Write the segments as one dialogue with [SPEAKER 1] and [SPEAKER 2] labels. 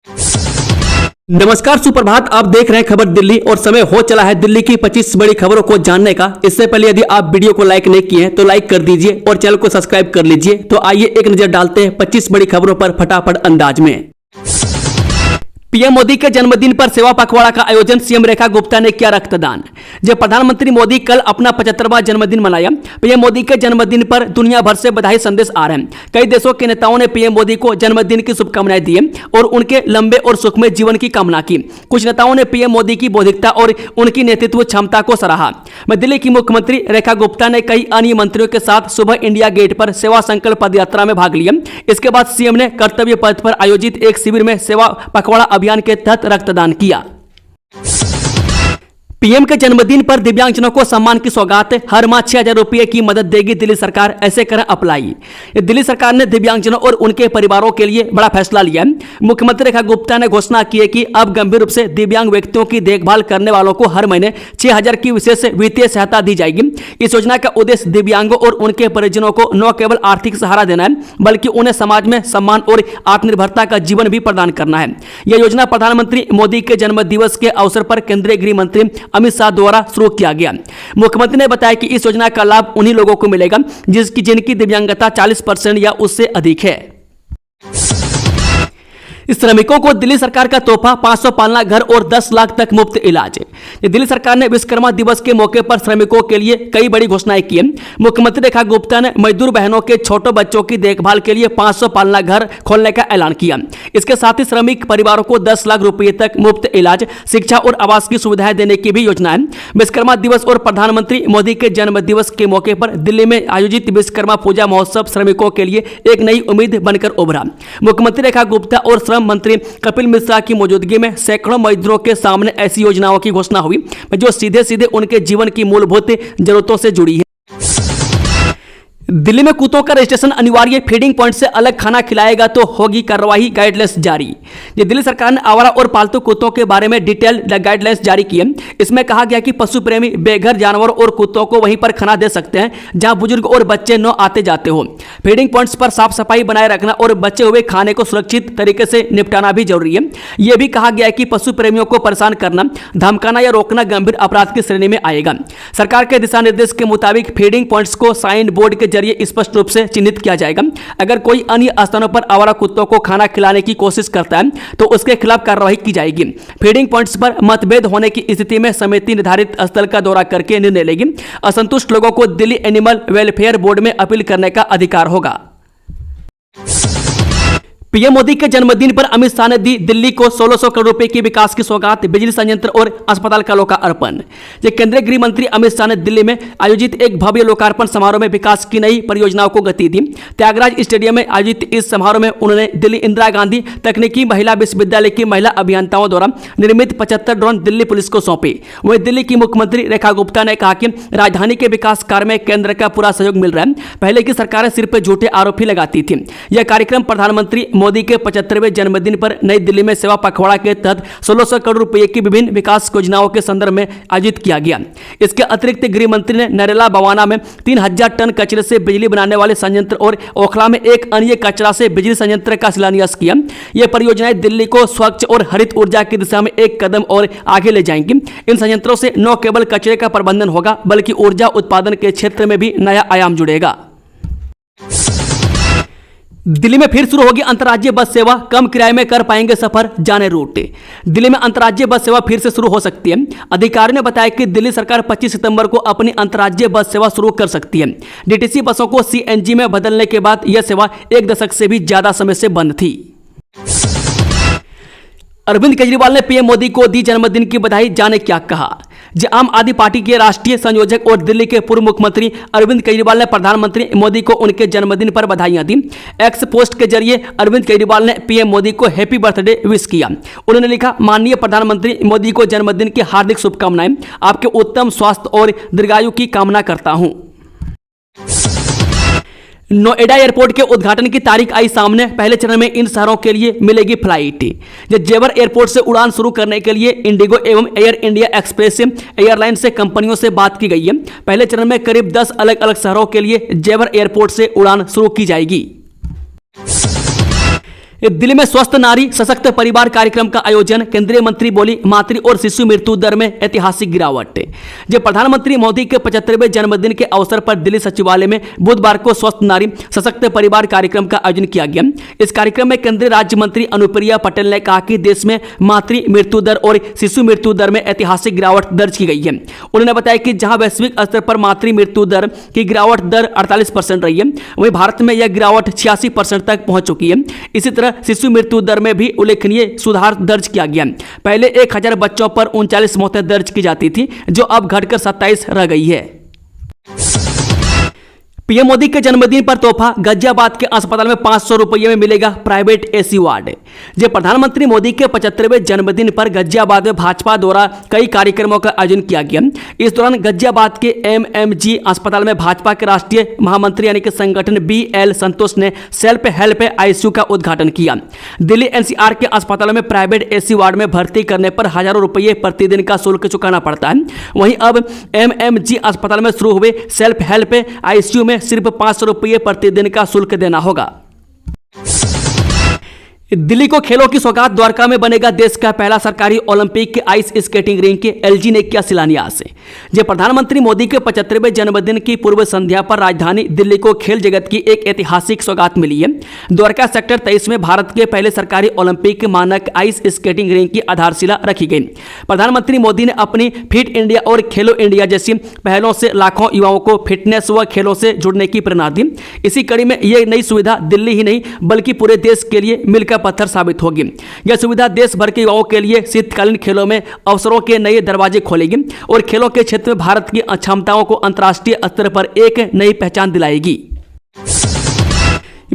[SPEAKER 1] नमस्कार, सुप्रभात। आप देख रहे हैं खबर दिल्ली और समय हो चला है दिल्ली की 25 बड़ी खबरों को जानने का। इससे पहले यदि आप वीडियो को लाइक नहीं किए हैं तो लाइक कर दीजिए और चैनल को सब्सक्राइब कर लीजिए। तो आइए एक नजर डालते हैं 25 बड़ी खबरों पर फटाफट अंदाज में। पीएम मोदी के जन्मदिन पर सेवा पखवाड़ा का आयोजन, सीएम रेखा गुप्ता ने किया रक्तदान। जब प्रधानमंत्री मोदी कल अपना 75वां जन्मदिन मनाया, पीएम मोदी के जन्मदिन पर दुनिया भर से बधाई संदेश आ रहे हैं। कई देशों के नेताओं ने पीएम मोदी को जन्मदिन की शुभकामनाएं दी और उनके लंबे और सुखमय जीवन की कामना की। कुछ नेताओं ने पीएम मोदी की बौद्धिकता और उनकी नेतृत्व क्षमता को सराहा। वहीं दिल्ली की मुख्यमंत्री रेखा गुप्ता ने कई अन्य मंत्रियों के साथ सुबह इंडिया गेट पर सेवा संकल्प पदयात्रा में भाग लिया। इसके बाद सीएम ने कर्तव्य पथ पर आयोजित एक शिविर में सेवा पखवाड़ा अभियान के तहत रक्तदान किया। पीएम के जन्मदिन पर दिव्यांगजनों को सम्मान की सौगात, हर माह 6,000 रुपये की मदद देगी दिल्ली सरकार, ऐसे करें अप्लाई। दिल्ली सरकार ने दिव्यांगजनों और उनके परिवारों के लिए बड़ा फैसला लिया है। मुख्यमंत्री रेखा गुप्ता ने घोषणा की है कि अब गंभीर रूप से दिव्यांग व्यक्तियों की देखभाल करने वालों को हर महीने 6,000 की विशेष वित्तीय सहायता दी जाएगी। इस योजना का उद्देश्य दिव्यांगों और उनके परिजनों को न केवल आर्थिक सहारा देना है, बल्कि उन्हें समाज में सम्मान और आत्मनिर्भरता का जीवन भी प्रदान करना है। यह योजना प्रधानमंत्री मोदी के जन्म दिवस के अवसर पर केंद्रीय गृह मंत्री अमित शाह द्वारा शुरू किया गया। मुख्यमंत्री ने बताया कि इस योजना का लाभ उन्हीं लोगों को मिलेगा जिनकी दिव्यांगता 40% या उससे अधिक है। श्रमिकों को दिल्ली सरकार का तोहफा, 500 पालना घर और 10 लाख तक मुफ्त इलाज। दिल्ली सरकार ने विश्वकर्मा दिवस के मौके पर श्रमिकों के लिए कई बड़ी घोषणाएं की हैं। मुख्यमंत्री रेखा गुप्ता ने मजदूर बहनों के छोटे बच्चों की देखभाल के लिए 500 पालना घर खोलने का ऐलान किया। इसके साथ ही श्रमिक परिवारों को 10 लाख रुपये तक मुफ्त इलाज, शिक्षा और आवास की सुविधाएं देने की भी योजना है। विश्वकर्मा दिवस और प्रधानमंत्री मोदी के जन्म दिवस के मौके पर दिल्ली में आयोजित विश्वकर्मा पूजा महोत्सव श्रमिकों के लिए एक नई उम्मीद बनकर उभरा। मुख्यमंत्री रेखा गुप्ता और मंत्री कपिल मिश्रा की मौजूदगी में सैकड़ों मजदूरों के सामने ऐसी योजनाओं की घोषणा हुई जो सीधे सीधे उनके जीवन की मूलभूत जरूरतों से जुड़ी है। दिल्ली में कुत्तों का रजिस्ट्रेशन अनिवार्य, फीडिंग पॉइंट से अलग खाना खिलाएगा तो होगी कार्रवाई, गाइडलाइंस जारी। दिल्ली सरकार ने आवारा और पालतू कुत्तों के बारे में डिटेल्ड गाइडलाइंस जारी की है। इसमें कहा गया कि पशु प्रेमी बेघर जानवरों और कुत्तों को वहीं पर खाना दे सकते हैं जहां बुजुर्ग और बच्चे न आते जाते हो। फीडिंग पॉइंट्स पर साफ सफाई बनाए रखना और बचे हुए खाने को सुरक्षित तरीके से निपटाना भी जरूरी है। यह भी कहा गया है कि पशु प्रेमियों को परेशान करना, धमकाना या रोकना गंभीर अपराध की श्रेणी में आएगा। सरकार के दिशा निर्देश के मुताबिक फीडिंग पॉइंट्स को साइन बोर्ड के जरिए स्पष्ट रूप से चिन्हित किया जाएगा। अगर कोई अन्य स्थानों पर आवारा कुत्तों को खाना खिलाने की कोशिश करता है तो उसके खिलाफ कार्रवाई की जाएगी। फीडिंग पॉइंट्स पर मतभेद होने की स्थिति में समिति निर्धारित स्थल का दौरा करके निर्णय लेगी। असंतुष्ट लोगों को दिल्ली एनिमल वेलफेयर बोर्ड में अपील करने का अधिकार होगा। पीएम मोदी के जन्मदिन पर अमित शाह ने दी दिल्ली को 1600 करोड़ रुपए की विकास की सौगात, बिजली संयंत्र और अस्पताल का लोकार्पण। केंद्रीय गृह मंत्री अमित शाह ने दिल्ली में आयोजित एक भव्य लोकार्पण समारोह में विकास की नई परियोजनाओं को गति दी। त्यागराज स्टेडियम में आयोजित इस समारोह में उन्होंने दिल्ली इंदिरा गांधी तकनीकी महिला विश्वविद्यालय की महिला अभियंताओं द्वारा निर्मित 75 ड्रोन दिल्ली पुलिस को सौंपे। वहीं दिल्ली की मुख्यमंत्री रेखा गुप्ता ने कहा कि राजधानी के विकास कार्य में केंद्र का पूरा सहयोग मिल रहा है। पहले की सरकारें सिर पर झूठे आरोप ही लगाती थी। यह कार्यक्रम प्रधानमंत्री मोदी के 75वें जन्मदिन पर नई दिल्ली में सेवा पखवाड़ा के तहत 1600 करोड़ रुपए की विभिन्न विकास योजनाओं के संदर्भ में आयोजित किया गया। इसके अतिरिक्त गृह मंत्री ने नरेला बवाना में 3000 टन कचरे से बिजली बनाने वाले संयंत्र और ओखला में एक अन्य कचरा से बिजली संयंत्र का शिलान्यास किया। ये परियोजनाएं दिल्ली को स्वच्छ और हरित ऊर्जा की दिशा में एक कदम और आगे ले जाएंगी। इन संयंत्रों से न केवल कचरे का प्रबंधन होगा बल्कि ऊर्जा उत्पादन के क्षेत्र में भी नया आयाम जुड़ेगा। दिल्ली में फिर शुरू होगी अंतर्राज्यीय बस सेवा, कम किराए में कर पाएंगे सफर, जाने रूट। दिल्ली में अंतर्राज्यीय बस सेवा फिर से शुरू हो सकती है। अधिकारियों ने बताया कि दिल्ली सरकार 25 सितंबर को अपनी अंतर्राज्यीय बस सेवा शुरू कर सकती है। डीटीसी बसों को सीएनजी में बदलने के बाद यह सेवा 1 दशक से भी ज्यादा समय से बंद थी। अरविंद केजरीवाल ने पीएम मोदी को दी जन्मदिन की बधाई, जाने क्या कहा। आम आदमी पार्टी के राष्ट्रीय संयोजक और दिल्ली के पूर्व मुख्यमंत्री अरविंद केजरीवाल ने प्रधानमंत्री मोदी को उनके जन्मदिन पर बधाइयां दी। एक्स पोस्ट के जरिए अरविंद केजरीवाल ने पीएम मोदी को हैप्पी बर्थडे विश किया। उन्होंने लिखा, माननीय प्रधानमंत्री मोदी को जन्मदिन की हार्दिक शुभकामनाएं, आपके उत्तम स्वास्थ्य और दीर्घायु की कामना करता हूं। नोएडा एयरपोर्ट के उद्घाटन की तारीख आई सामने। पहले चरण में इन शहरों के लिए मिलेगी फ्लाइट। जेवर एयरपोर्ट से उड़ान शुरू करने के लिए इंडिगो एवं एयर इंडिया एक्सप्रेस एयरलाइन से कंपनियों से बात की गई है। पहले चरण में करीब 10 अलग अलग शहरों के लिए जेवर एयरपोर्ट से उड़ान शुरू की जाएगी। दिल्ली में स्वस्थ नारी सशक्त परिवार कार्यक्रम का आयोजन। केंद्रीय मंत्री बोली मातृ और शिशु मृत्यु दर में ऐतिहासिक गिरावट। जब प्रधानमंत्री मोदी के 75वें जन्मदिन के अवसर पर दिल्ली सचिवालय में बुधवार को स्वस्थ नारी सशक्त परिवार कार्यक्रम का आयोजन किया गया। इस कार्यक्रम में केंद्रीय राज्य मंत्री अनुप्रिया पटेल ने कहा कि देश में मातृ मृत्यु दर और शिशु मृत्यु दर में ऐतिहासिक गिरावट दर्ज की गई है। उन्होंने बताया कि जहां वैश्विक स्तर पर मातृ मृत्यु दर की गिरावट दर 48% रही है, वहीं भारत में यह गिरावट 86% तक पहुंच चुकी है। इसी तरह शिशु मृत्यु दर में भी उल्लेखनीय सुधार दर्ज किया गया। पहले 1000 बच्चों पर 39 मौतें दर्ज की जाती थी, जो अब घटकर 27 रह गई है। पीएम मोदी के जन्मदिन पर तोहफा। गाजियाबाद के अस्पताल में 500 रुपये में मिलेगा प्राइवेट एसी वार्ड। जब प्रधानमंत्री मोदी के 75वें जन्मदिन पर गाजियाबाद में भाजपा द्वारा कई कार्यक्रमों का आयोजन किया गया। इस दौरान गाजियाबाद के एमएमजी अस्पताल में भाजपा के राष्ट्रीय महामंत्री यानी कि संगठन BL संतोष ने सेल्फ हेल्प आईसीयू का उद्घाटन किया। दिल्ली NCR के अस्पतालों में प्राइवेट एसी वार्ड में भर्ती करने पर हजारों रुपये प्रतिदिन का शुल्क चुकाना पड़ता है। वहीं अब एमएमजी अस्पताल में शुरू हुए सेल्फ हेल्प आईसीयू में सिर्फ 500 रुपये प्रतिदिन का शुल्क देना होगा। दिल्ली को खेलों की सौगात। द्वारका में बनेगा देश का पहला सरकारी ओलंपिक आइस स्केटिंग रिंक के LG ने किया शिलान्यास। जब प्रधानमंत्री मोदी के 75वें जन्मदिन की पूर्व संध्या पर राजधानी दिल्ली को खेल जगत की एक ऐतिहासिक सौगात मिली है। द्वारका सेक्टर 23 में भारत के पहले सरकारी ओलंपिक मानक आइस स्केटिंग रिंक की आधारशिला रखी गई। प्रधानमंत्री मोदी ने अपनी फिट इंडिया और खेलो इंडिया जैसी पहलों से लाखों युवाओं को फिटनेस व खेलों से जुड़ने की प्रेरणा दी। इसी कड़ी में यह नई सुविधा दिल्ली ही नहीं बल्कि पूरे देश के लिए मिलकर पत्थर साबित होगी। यह सुविधा देश भर के युवाओं के लिए शीतकालीन खेलों में अवसरों के नए दरवाजे खोलेगी और खेलों के क्षेत्र में भारत की क्षमताओं को अंतर्राष्ट्रीय स्तर पर एक नई पहचान दिलाएगी।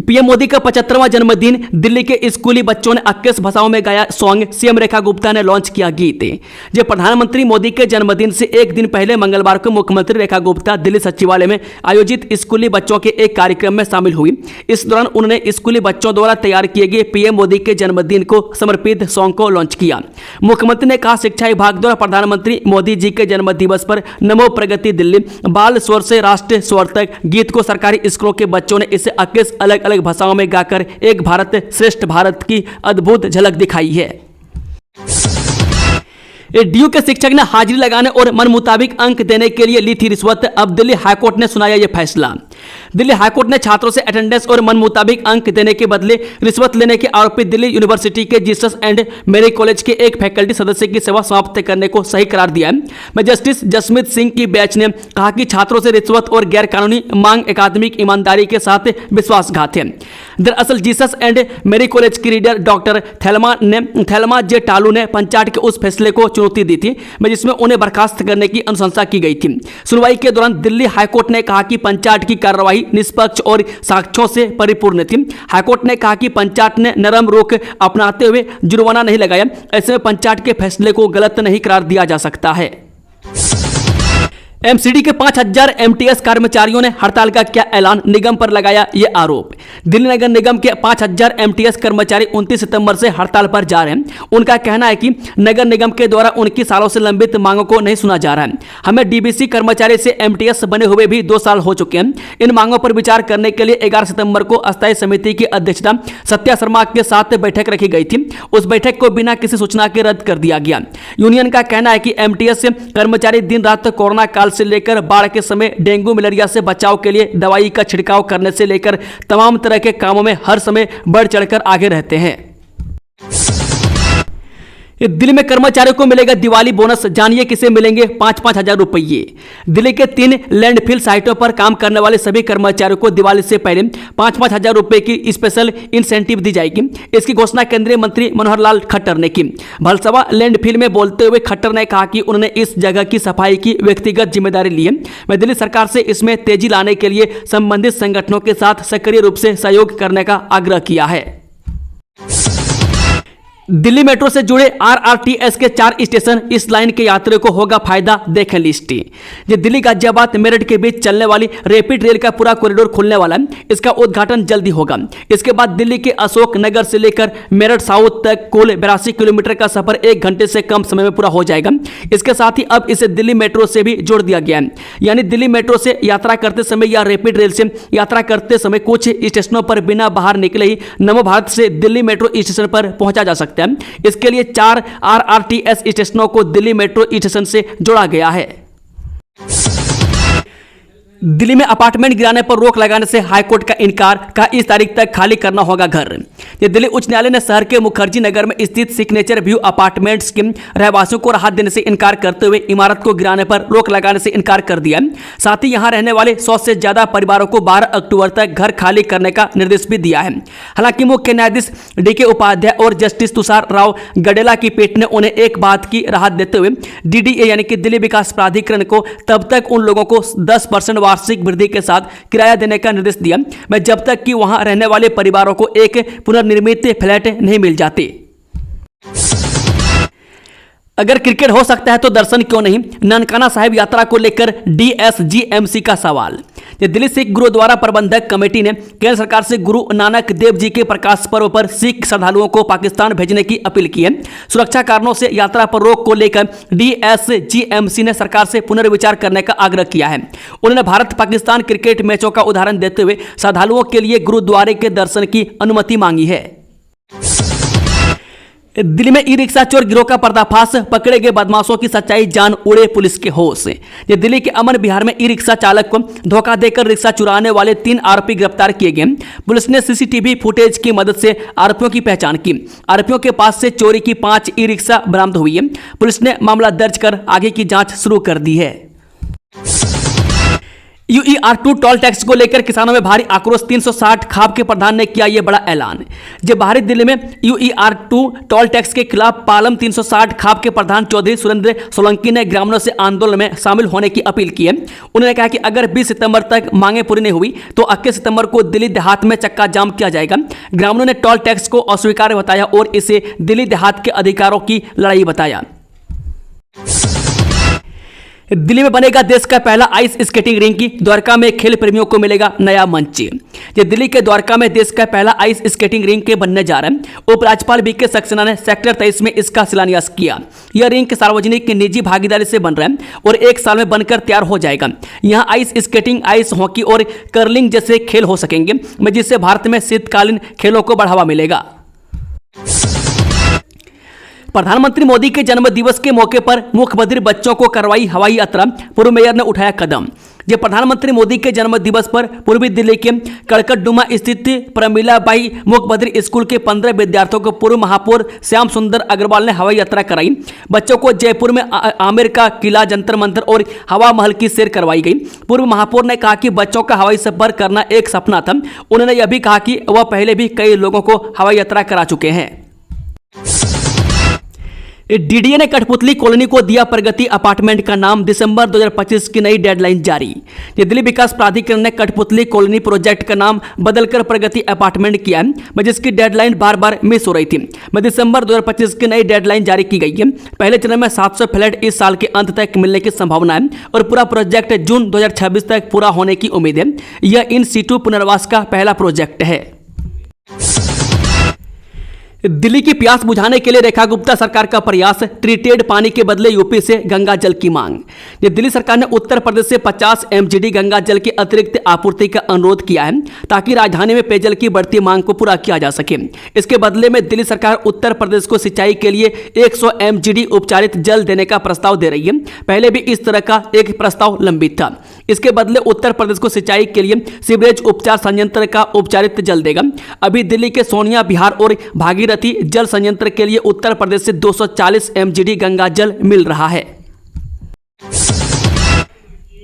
[SPEAKER 1] पीएम मोदी का 75वां जन्मदिन। दिल्ली के स्कूली बच्चों ने 21 भाषाओं में गाया सॉन्ग। सीएम रेखा गुप्ता ने लॉन्च किया गीत। जब प्रधानमंत्री मोदी के जन्मदिन से एक दिन पहले मंगलवार को मुख्यमंत्री रेखा गुप्ता दिल्ली सचिवालय में आयोजित स्कूली बच्चों के एक कार्यक्रम में शामिल हुई। इस दौरान उन्होंने स्कूली बच्चों द्वारा तैयार किए गए पीएम मोदी के जन्मदिन को समर्पित सॉन्ग को लॉन्च किया। मुख्यमंत्री ने कहा, शिक्षा विभाग द्वारा प्रधानमंत्री मोदी जी के जन्म दिवस पर नमो प्रगति दिल्ली बाल स्वर से राष्ट्र स्वर तक गीत को सरकारी स्कूलों के बच्चों ने इसे 21 अलग अलग भाषाओं में गाकर एक भारत श्रेष्ठ भारत की अद्भुत झलक दिखाई है। डीयू के शिक्षक ने हाजिरी लगाने और मन मुताबिक अंक देने के लिए ली थी रिश्वत। अब दिल्ली हाईकोर्ट ने सुनाया यह फैसला। दिल्ली हाईकोर्ट ने छात्रों से अटेंडेंस और मन मुताबिक अंक देने के बदले रिश्वत लेने के आरोपी दिल्ली यूनिवर्सिटी के जीसस एंड मेरी कॉलेज के एक फैकल्टी सदस्य की सेवा समाप्त करने को सही करार दिया है। जस्टिस जसमीत सिंह की बेंच ने कहा कि छात्रों से रिश्वत और गैरकानूनी मांग अकादमिक ईमानदारी के साथ विश्वासघात है। दरअसल जीसस एंड मेरी कॉलेज की रीडर डॉक्टर थेल्मा जे टालू ने पंचायत के उस फैसले को चुनौती दी थी जिसमें उन्हें बर्खास्त करने की अनुशंसा की गई थी। सुनवाई के दौरान दिल्ली हाईकोर्ट ने कहा कि पंचायत की कार्रवाई निष्पक्ष और साक्ष्यों से परिपूर्ण थी। हाईकोर्ट ने कहा कि पंचायत ने नरम रुख अपनाते हुए जुर्माना नहीं लगाया। ऐसे में पंचायत के फैसले को गलत नहीं करार दिया जा सकता है। एमसीडी के 5000 एमटीएस कर्मचारियों ने हड़ताल का किया ऐलान। निगम पर लगाया यह आरोप। दिल्ली नगर निगम के 5000 एमटीएस कर्मचारी 29 सितंबर से हड़ताल पर जा रहे हैं। उनका कहना है कि नगर निगम के द्वारा उनकी सालों से लंबित मांगों को नहीं सुना जा रहा है। हमें डीबीसी कर्मचारी से एमटीएस बने हुए भी 2 साल हो चुके हैं। इन मांगों पर विचार करने के लिए 11 सितंबर को अस्थायी समिति की अध्यक्षता सत्या शर्मा के साथ बैठक रखी गई थी। उस बैठक को बिना किसी सूचना के रद्द कर दिया गया। यूनियन का कहना है कि एमटीएस कर्मचारी दिन रात कोरोना काल से लेकर बाढ़ के समय डेंगू मलेरिया से बचाव के लिए दवाई का छिड़काव करने से लेकर तमाम तरह के कामों में हर समय बढ़ चढ़कर आगे रहते हैं। दिल्ली में कर्मचारियों को मिलेगा दिवाली बोनस। जानिए किसे मिलेंगे 5-5 हजार रुपये। दिल्ली के 3 लैंडफिल साइटों पर काम करने वाले सभी कर्मचारियों को दिवाली से पहले 5-5 हजार रुपये की स्पेशल इंसेंटिव दी जाएगी। इसकी घोषणा केंद्रीय मंत्री मनोहर लाल खट्टर ने की। भलसवा लैंडफिल में बोलते हुए खट्टर ने कहा कि उन्होंने इस जगह की सफाई की व्यक्तिगत जिम्मेदारी ली है। मैं दिल्ली सरकार से इसमें तेजी लाने के लिए संबंधित संगठनों के साथ सक्रिय रूप से सहयोग करने का आग्रह किया है। दिल्ली मेट्रो से जुड़े आरआरटीएस के 4 स्टेशन, इस लाइन के यात्रियों को होगा फायदा, देखें लिस्ट। ये दिल्ली गाजियाबाद मेरठ के बीच चलने वाली रैपिड रेल का पूरा कॉरिडोर खुलने वाला है। इसका उद्घाटन जल्दी होगा। इसके बाद दिल्ली के अशोक नगर से लेकर मेरठ साउथ तक कुल 82 किलोमीटर का सफर 1 घंटे से कम समय में पूरा हो जाएगा। इसके साथ ही अब इसे दिल्ली मेट्रो से भी जोड़ दिया गया है, यानी दिल्ली मेट्रो से यात्रा करते समय या रैपिड रेल से यात्रा करते समय कुछ स्टेशनों पर बिना बाहर निकले ही नमो भारत से दिल्ली मेट्रो स्टेशन पर पहुंचा जा सकता है। इसके लिए 4 आरआरटीएस स्टेशनों को दिल्ली मेट्रो स्टेशन से जोड़ा गया है। दिल्ली में अपार्टमेंट गिराने पर रोक लगाने से हाईकोर्ट का इनकार, का इस तारीख तक खाली करना होगा घर। ये दिल्ली उच्च न्यायालय ने शहर के मुखर्जी नगर में स्थित सिग्नेचर व्यू अपार्टमेंट्स के रहवासियों को राहत देने से इनकार करते हुए इमारत को गिराने पर रोक लगाने से इनकार कर दिया। साथ ही यहां रहने वाले 100 से ज्यादा परिवारों को 12 अक्टूबर तक घर खाली करने का निर्देश भी दिया है। हालांकि मुख्य न्यायाधीश DK उपाध्याय और जस्टिस तुषार राव गडेला की पीठ ने उन्हें एक बात की राहत देते हुए DDA यानी कि दिल्ली विकास प्राधिकरण को तब तक उन लोगों को 10% वार्षिक वृद्धि के साथ किराया देने का निर्देश दिया मैं जब तक कि वहां रहने वाले परिवारों को एक पुनर्निर्मित फ्लैट नहीं मिल जाते। अगर क्रिकेट हो सकता है तो दर्शन क्यों नहीं, ननकाना साहिब यात्रा को लेकर DSGMC का सवाल। दिल्ली सिख गुरुद्वारा प्रबंधक कमेटी ने केंद्र सरकार से गुरु नानक देव जी के प्रकाश पर्व पर सिख श्रद्धालुओं को पाकिस्तान भेजने की अपील की है। सुरक्षा कारणों से यात्रा पर रोक को लेकर DSGMC ने सरकार से पुनर्विचार करने का आग्रह किया है। उन्होंने भारत पाकिस्तान क्रिकेट मैचों का उदाहरण देते हुए श्रद्धालुओं के लिए गुरुद्वारे के दर्शन की अनुमति मांगी है। दिल्ली में ई रिक्शा चोर गिरोह का पर्दाफाश, पकड़े गए बदमाशों की सच्चाई जान उड़े पुलिस के होश। ये दिल्ली के अमन बिहार में ई रिक्शा चालक को धोखा देकर रिक्शा चुराने वाले 3 आरोपी गिरफ्तार किए गए। पुलिस ने CCTV फुटेज की मदद से आरोपियों की पहचान की। आरोपियों के पास से चोरी की 5 ई रिक्शा बरामद हुई है। पुलिस ने मामला दर्ज कर आगे की जांच शुरू कर दी है। UER2 टोल टैक्स को लेकर किसानों में भारी आक्रोश, 360 खाप के प्रधान ने किया यह बड़ा ऐलान। जब बाहरी दिल्ली में UER2 टोल टैक्स के खिलाफ पालम 360 खाप के प्रधान चौधरी सुरेंद्र सोलंकी ने ग्रामीणों से आंदोलन में शामिल होने की अपील की है। उन्होंने कहा कि अगर 20 सितंबर तक मांगे पूरी नहीं हुई तो 21 सितंबर को दिल्ली देहात में चक्का जाम किया जाएगा। ग्रामीणों ने टोल टैक्स को अस्वीकार्य बताया और इसे दिल्ली देहात के अधिकारों की लड़ाई बताया। दिल्ली में बनेगा देश का पहला आइस स्केटिंग रिंग, की द्वारका में खेल प्रेमियों को मिलेगा नया मंच। ये दिल्ली के द्वारका में देश का पहला आइस स्केटिंग रिंग के बनने जा रहा है। उपराज्यपाल BK सक्सेना ने सेक्टर 23 में इसका शिलान्यास किया। यह रिंग सार्वजनिक निजी भागीदारी से बन रहा है और 1 साल में बनकर तैयार हो जाएगा। यहाँ आइस स्केटिंग, आइस हॉकी और कर्लिंग जैसे खेल हो सकेंगे, जिससे भारत में शीतकालीन खेलों को बढ़ावा मिलेगा। प्रधानमंत्री मोदी के जन्मदिवस के मौके पर मुख्यमंत्री बच्चों को करवाई हवाई यात्रा, पूर्व मेयर ने उठाया कदम। ये प्रधानमंत्री मोदी के जन्मदिवस पर पूर्वी दिल्ली के कड़कटडुमा स्थित प्रमिलाबाई मुख्यमंत्री स्कूल के 15 विद्यार्थियों को पूर्व महापौर श्याम सुंदर अग्रवाल ने हवाई यात्रा कराई। बच्चों को जयपुर में आमेर का किला, जंतर मंतर और हवा महल की सैर करवाई गई। पूर्व महापौर ने कहा कि बच्चों का हवाई सफर करना एक सपना था। उन्होंने यह भी कहा कि वह पहले भी कई लोगों को हवाई यात्रा करा चुके हैं। DDA ने कठपुतली कॉलोनी को दिया प्रगति अपार्टमेंट का नाम, दिसंबर 2025 की नई डेडलाइन जारी। ये दिल्ली विकास प्राधिकरण ने कठपुतली कॉलोनी प्रोजेक्ट का नाम बदलकर प्रगति अपार्टमेंट किया है, जिसकी डेडलाइन बार बार मिस हो रही थी। दिसंबर 2025 की नई डेडलाइन जारी की गई है। पहले चरण में 700 फ्लैट इस साल के अंत तक मिलने की संभावना है और पूरा प्रोजेक्ट जून 2026 तक पूरा होने की उम्मीद है। यह इन सीटू पुनर्वास का पहला प्रोजेक्ट है। दिल्ली की प्यास बुझाने के लिए रेखा गुप्ता सरकार का प्रयास, ट्रीटेड पानी के बदले यूपी से गंगा जल की मांग। ये दिल्ली सरकार ने उत्तर प्रदेश से 50 MGD गंगा जल की अतिरिक्त आपूर्ति का अनुरोध किया है ताकि राजधानी में पेयजल की बढ़ती मांग को पूरा किया जा सके। इसके बदले में दिल्ली सरकार उत्तर प्रदेश को सिंचाई के लिए 100 MGD उपचारित जल देने का प्रस्ताव दे रही है। पहले भी इस तरह का एक प्रस्ताव लंबित था। इसके बदले उत्तर प्रदेश को सिंचाई के लिए सीवरेज उपचार संयंत्र का उपचारित जल देगा। अभी दिल्ली के सोनिया, बिहार और भागीरथी जल संयंत्र के लिए उत्तर प्रदेश से 240 MGD गंगा जल मिल रहा है।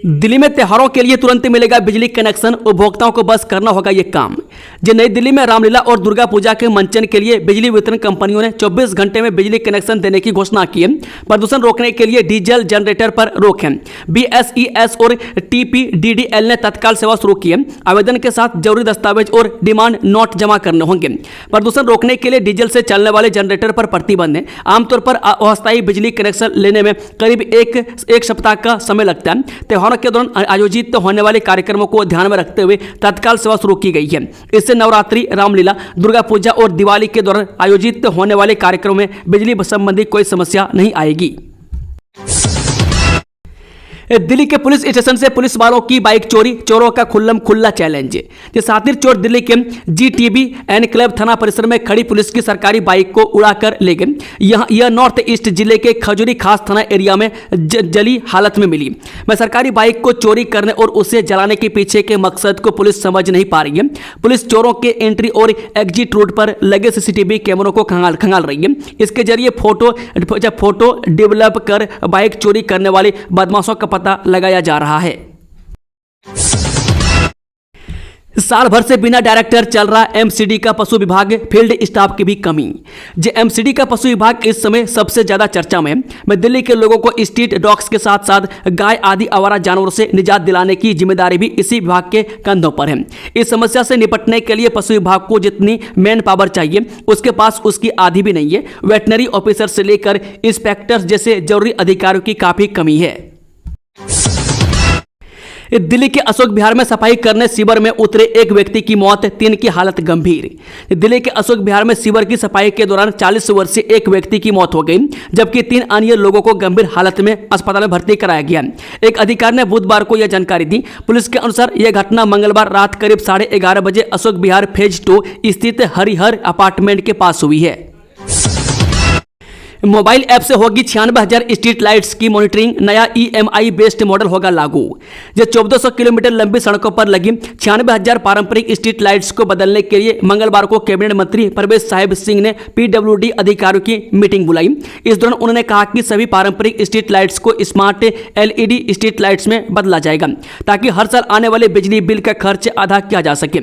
[SPEAKER 1] दिल्ली में त्योहारों के लिए तुरंत मिलेगा बिजली कनेक्शन, उपभोक्ताओं को बस करना होगा ये काम। जो नई दिल्ली में रामलीला और दुर्गा पूजा के मंचन के लिए बिजली वितरण कंपनियों ने 24 घंटे में बिजली कनेक्शन देने की घोषणा की है। प्रदूषण रोकने के लिए डीजल जनरेटर पर रोक है। BSES और TPDDL ने तत्काल सेवा शुरू की है। आवेदन के साथ जरूरी दस्तावेज और डिमांड नोट जमा करने होंगे। प्रदूषण रोकने के लिए डीजल से चलने वाले जनरेटर पर प्रतिबंध है। आमतौर पर अस्थायी बिजली कनेक्शन लेने में करीब एक सप्ताह का समय लगता है। त्योहारों के दौरान आयोजित होने वाले कार्यक्रमों को ध्यान में रखते हुए तत्काल सेवा शुरू की गई है। इससे नवरात्रि, रामलीला, दुर्गा पूजा और दिवाली के दौरान आयोजित होने वाले कार्यक्रमों में बिजली संबंधी कोई समस्या नहीं आएगी। दिल्ली के पुलिस स्टेशन से पुलिस वालों की बाइक चोरी, चोरों का खुल्लम खुल्ला चैलेंज। सातिर चोर दिल्ली के GTB एनक्लेव थाना परिसर में खड़ी पुलिस की सरकारी बाइक को उड़ाकर ले गए। यह नॉर्थ ईस्ट जिले के खजूरी खास थाना एरिया में जली हालत में मिली। मैं सरकारी बाइक को चोरी करने और उसे जलाने के पीछे के मकसद को पुलिस समझ नहीं पा रही है। पुलिस चोरों के एंट्री और एग्जिट रूट पर लगे CCTV कैमरों को खंगाल रही है। इसके जरिए फोटो डेवलप कर बाइक चोरी करने वाले बदमाशों का पता लगाया जा रहा है। साल भर से बिना डायरेक्टर चल रहा MCD का पशु विभाग, फील्ड स्टाफ की भी कमी। जो MCD का पशु विभाग इस समय सबसे ज्यादा चर्चा में है। मैं दिल्ली के लोगों को स्ट्रीट डॉग्स के साथ साथ गाय आदि आवारा जानवरों से निजात दिलाने की जिम्मेदारी भी इसी विभाग के कंधों पर है। इस समस्या से निपटने के लिए पशु विभाग को जितनी मैन पावर चाहिए उसके पास उसकी आधी भी नहीं है। वेटनरी ऑफिसर से लेकर इंस्पेक्टर्स जैसे जरूरी अधिकारियों की काफी कमी है। दिल्ली के अशोक विहार में सफाई करने सीवर में उतरे एक व्यक्ति की मौत, 3 की हालत गंभीर। दिल्ली के अशोक विहार में सीवर की सफाई के दौरान 40 वर्षीय एक व्यक्ति की मौत हो गई, जबकि 3 अन्य लोगों को गंभीर हालत में अस्पताल में भर्ती कराया गया। एक अधिकारी ने बुधवार को यह जानकारी दी। पुलिस के अनुसार यह घटना मंगलवार रात करीब 11:30 बजे अशोक विहार फेज 2 स्थित हरिहर अपार्टमेंट के पास हुई है। मोबाइल ऐप से होगी 96,000 स्ट्रीट लाइट्स की मॉनिटरिंग, नया EMI बेस्ड मॉडल होगा लागू। जो 1400 किलोमीटर लंबी सड़कों पर लगी 96,000 पारंपरिक स्ट्रीट लाइट्स को बदलने के लिए मंगलवार को कैबिनेट मंत्री परवेज साहिब सिंह ने PWD अधिकारियों की मीटिंग बुलाई। इस दौरान उन्होंने कहा कि सभी पारंपरिक स्ट्रीट लाइट्स को स्मार्ट LED स्ट्रीट लाइट्स में बदला जाएगा, ताकि हर साल आने वाले बिजली बिल का खर्च आधा किया जा सके।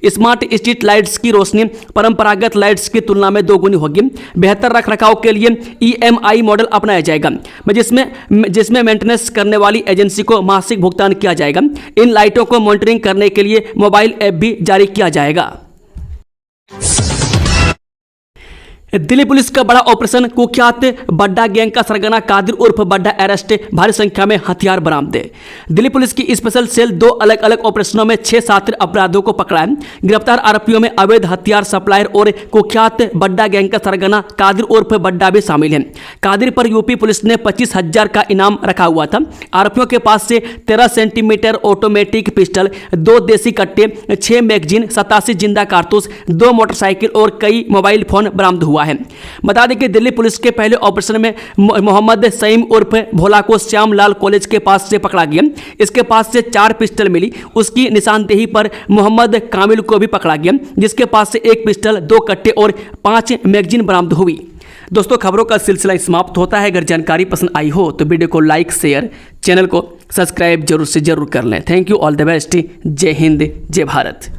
[SPEAKER 1] स्मार्ट स्ट्रीट लाइट्स की रोशनी परंपरागत लाइट्स की तुलना में 2 गुनी होगी। बेहतर रखरखाव के लिए EMI मॉडल अपनाया जाएगा, जिसमें मेंटेनेंस करने वाली एजेंसी को मासिक भुगतान किया जाएगा। इन लाइटों को मॉनिटरिंग करने के लिए मोबाइल ऐप भी जारी किया जाएगा। दिल्ली पुलिस का बड़ा ऑपरेशन, कुख्यात बड्डा गैंग का सरगना कादिर उर्फ बड्डा अरेस्ट, भारी संख्या में हथियार बरामद। दिल्ली पुलिस की स्पेशल सेल 2 अलग अलग ऑपरेशनों में 6 शातिर अपराधियों को पकड़ा है। गिरफ्तार आरोपियों में अवैध हथियार सप्लायर और कुख्यात बड्डा गैंग का सरगना कादिर उर्फ बड्डा भी शामिल है। कादिर पर यूपी पुलिस ने 25,000 का इनाम रखा हुआ था। आरोपियों के पास से 13 सेंटीमीटर ऑटोमेटिक पिस्टल, 2 देसी कट्टे, 6 मैगजीन, 87 जिंदा कारतूस, 2 मोटरसाइकिल और कई मोबाइल फोन बरामद हुआ है। बता दें कि दिल्ली पुलिस के पहले ऑपरेशन में मोहम्मद सईम उर्फ भोला को श्यामलाल कॉलेज के पास से पकड़ा गया। इसके पास से 4 पिस्टल मिली। उसकी निशानदेही पर मोहम्मद कामिल को भी पकड़ा गया, जिसके पास से 1 पिस्टल, 2 कट्टे और 5 मैगजीन बरामद हुई। दोस्तों, खबरों का सिलसिला समाप्त होता है। अगर जानकारी पसंद आई हो तो वीडियो को लाइक, शेयर, चैनल को सब्सक्राइब जरूर से जरूर कर लें। Thank you, all the best. जय हिंद, जय भारत।